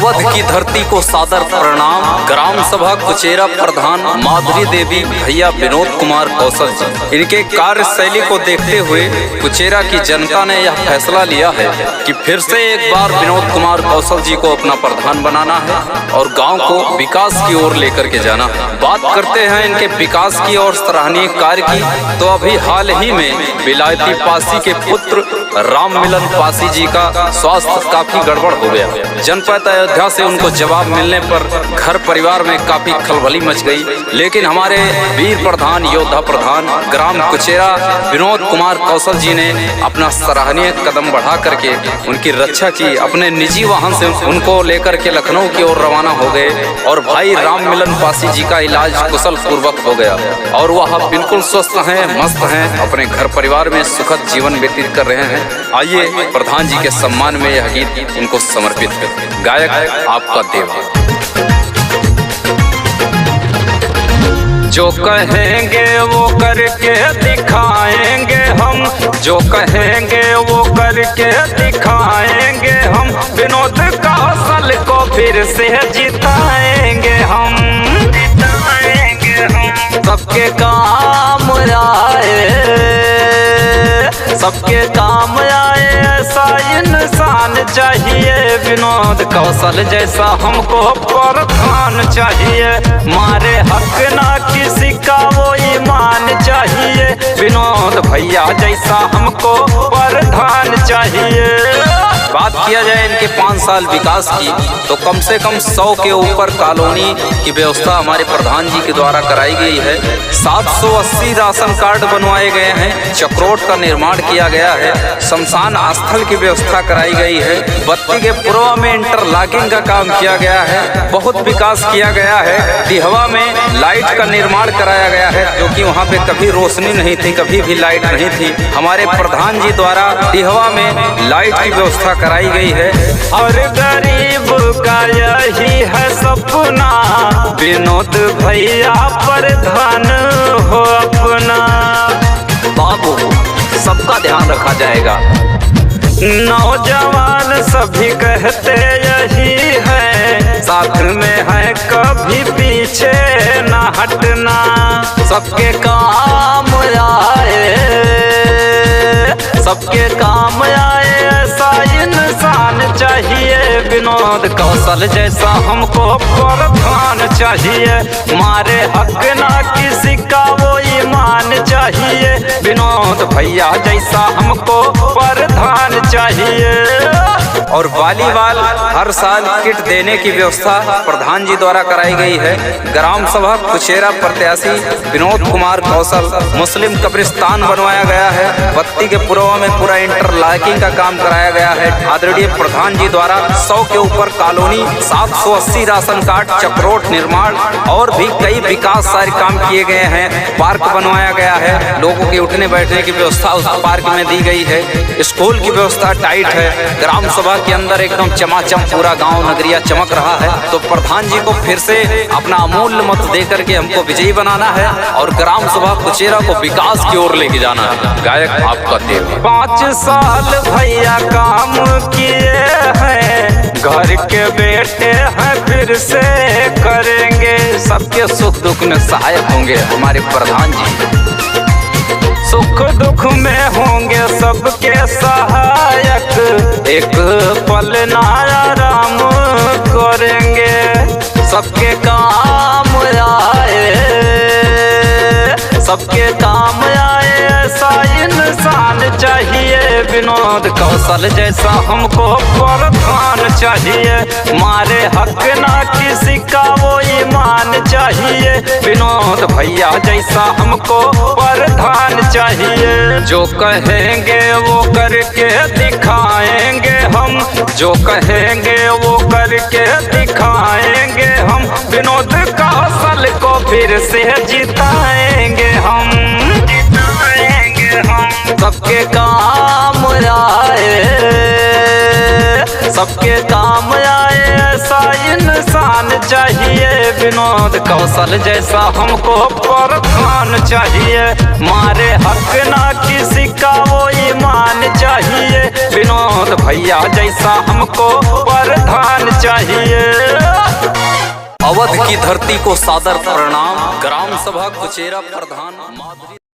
अवध की धरती को सादर प्रणाम। ग्राम सभा कुचेरा प्रधान माधुरी देवी भैया विनोद कुमार कौशल जी, इनके कार्यशैली को देखते हुए कुचेरा की जनता ने यह फैसला लिया है कि फिर से एक बार विनोद कुमार कौशल जी को अपना प्रधान बनाना है और गांव को विकास की ओर लेकर के जाना है। बात करते हैं इनके विकास की और सराहनीय कार्य की, तो अभी हाल ही में विलायती पासी के पुत्र राम मिलन पासी जी का स्वास्थ्य काफी गड़बड़ हो गया। जनपद अयोध्या से उनको जवाब मिलने पर घर परिवार में काफी खलबली मच गई, लेकिन हमारे वीर प्रधान योद्धा प्रधान ग्राम कुचेरा विनोद कुमार कौशल जी ने अपना सराहनीय कदम बढ़ा करके उनकी रक्षा की। अपने निजी वाहन से उनको लेकर के लखनऊ की ओर रवाना हो गए और भाई राम मिलन पासी जी का इलाज कुशल पूर्वक हो गया और वह बिल्कुल स्वस्थ हैं, मस्त हैं, अपने घर परिवार में सुखद जीवन व्यतीत कर रहे हैं। आइए प्रधान जी के सम्मान में यह गीत उनको समर्पित है। गायक आपका देवा। जो कहेंगे वो करके दिखाएंगे हम, जो कहेंगे वो करके दिखाएंगे हम, विनोद कौशल को फिर से जिताएंगे हम, जिताएंगे हम। सबके काम आए, सबके काम आए ऐसा इंसान चाहिए, विनोद कौशल जैसा हमको प्रधान चाहिए। मारे हक ना किसी का वो ईमान चाहिए, विनोद भैया जैसा हमको प्रधान चाहिए। बात किया जाए इनके 5 साल विकास की, तो कम से कम 100 के ऊपर कॉलोनी की व्यवस्था हमारे प्रधान जी के द्वारा कराई गई है। 780 राशन कार्ड बनवाए गए हैं, चक्रोट का निर्माण किया गया है, शमशान स्थल की व्यवस्था कराई गई है, बत्ती के पूर्व में इंटरलॉकिंग का काम किया गया है, बहुत विकास किया गया है। दिहवा में लाइट का निर्माण कराया गया है, जो कि वहाँ पे कभी रोशनी नहीं थी, कभी भी लाइट नहीं थी। हमारे प्रधान जी द्वारा दिहवा में लाइट की व्यवस्था कराई गई है। और गरीब का यही है सपना, विनोद भैया प्रधान हो अपना। बाबू सबका ध्यान रखा जाएगा। नौजवान सभी कहते यही है, साथ में है कभी पीछे न हटना। सबके काम आए, सबके काम आए ऐसा इंसान चाहिए, विनोद कौशल जैसा हमको प्रधान चाहिए। मारे हक ना किसी का वो ईमान चाहिए, विनोद भैया जैसा हमको प्रधान चाहिए। और वॉलीबॉल हर साल किट देने की व्यवस्था प्रधान जी द्वारा कराई गई है। ग्राम सभा कुचेरा प्रत्याशी विनोद कुमार कौशल मुस्लिम कब्रिस्तान बनवाया गया है, बत्ती के पूर्व में पूरा इंटरलॉकिंग का काम कराया गया है। आदरणीय प्रधान जी द्वारा 100 के ऊपर कॉलोनी, 780 राशन कार्ड, चक्रोट निर्माण और भी कई विकास सारे काम किए गए हैं। पार्क बनवाया गया है, लोगों के उठने बैठने की व्यवस्था उस पार्क में दी गई है। स्कूल की व्यवस्था टाइट है। ग्राम सभा के अंदर एकदम चमाचम पूरा गांव नगरिया चमक रहा है। तो प्रधान जी को फिर से अपना अमूल्य मत देकर के हमको विजयी बनाना है और ग्राम सभा कुचेरा को विकास की ओर लेके जाना है। गायक आपका देवा। 5 साल भैया काम किए हैं, घर के बेटे हैं फिर से करेंगे। सबके सुख दुख में सहायक होंगे हमारे प्रधान जी। सुख दुख में होंगे सबके सहायक, एक पल ना आराम करेंगे। सबके काम आए, सबके काम आए ऐसा इंसान चाहिए, विनोद कौशल जैसा हमको प्रधान चाहिए। मारे हक ना किसी का वो ईमान चाहिए, विनोद भैया जैसा हमको प्रधान चाहिए। जो कहेंगे वो करके दिखाएंगे हम, जो कहेंगे वो करके दिखाएंगे हम, विनोद कौशल को फिर से जिताएंगे हम, जिताएंगे हम। सबके काम आए, सबके काम आए ऐसा इंसान चाहिए, विनोद कौशल जैसा हमको प्रधान चाहिए। मारे हक ना किसी का वो ईमान चाहिए, विनोद भैया जैसा हमको प्रधान चाहिए। अवध की धरती को सादर प्रणाम। ग्राम सभा कुचेरा प्रधान माधुरी